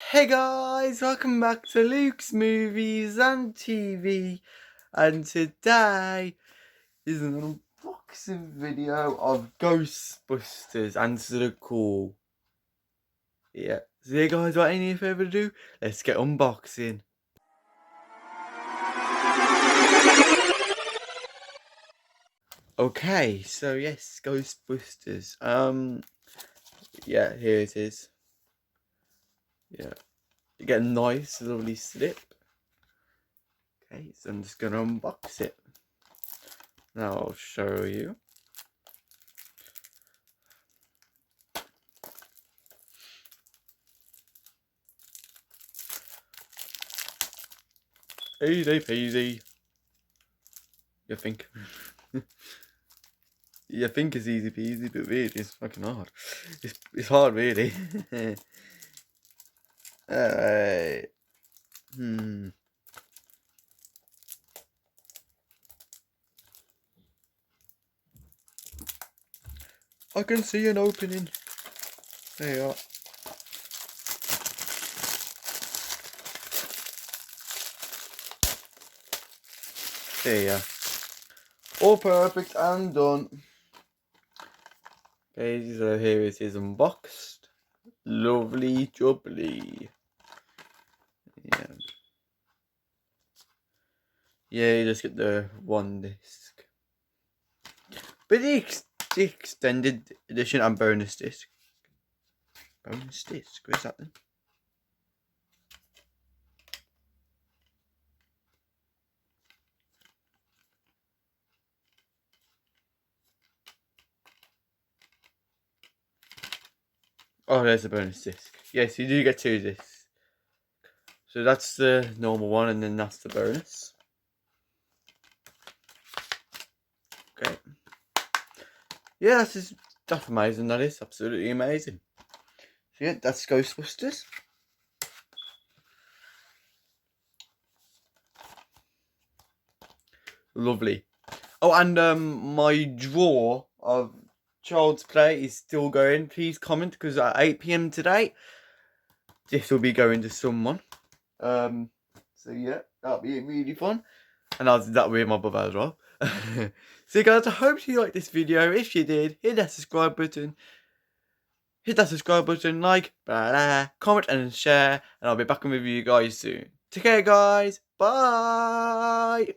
Hey guys, welcome back to Luke's Movies and TV, and today is an unboxing video of Ghostbusters Answer the Call. Yeah, so yeah guys, without any further ado, let's get unboxing. Okay, so yes, Ghostbusters. Yeah, here it is. Yeah, you get a nice, lovely slip. Okay, so I'm just gonna unbox it. Now I'll show you. Easy peasy. You think? You think it's easy peasy, but really it's fucking hard. It's hard, really. Alright. I can see an opening. There you are. There you are. All perfect and done. Okay, so here it is unboxed. Lovely jubbly. Yeah. Yeah, you just get the one disc. But the extended edition and bonus disc. Bonus disc? Where's that then? Oh, there's a bonus disc. Yes, you do get two discs. So that's the normal one, and then that's the bonus. Okay. Yeah, that's amazing. That is absolutely amazing. So yeah, that's Ghostbusters. Lovely. Oh, and my draw of Child's Play is still going. Please comment, because at 8 PM today, this will be going to someone. So yeah, that'll be really fun, and that'll be my brother as well. So guys, I hope you liked this video. If you did, hit that subscribe button. Like, comment and share, and I'll be back with you guys soon. Take care guys, bye!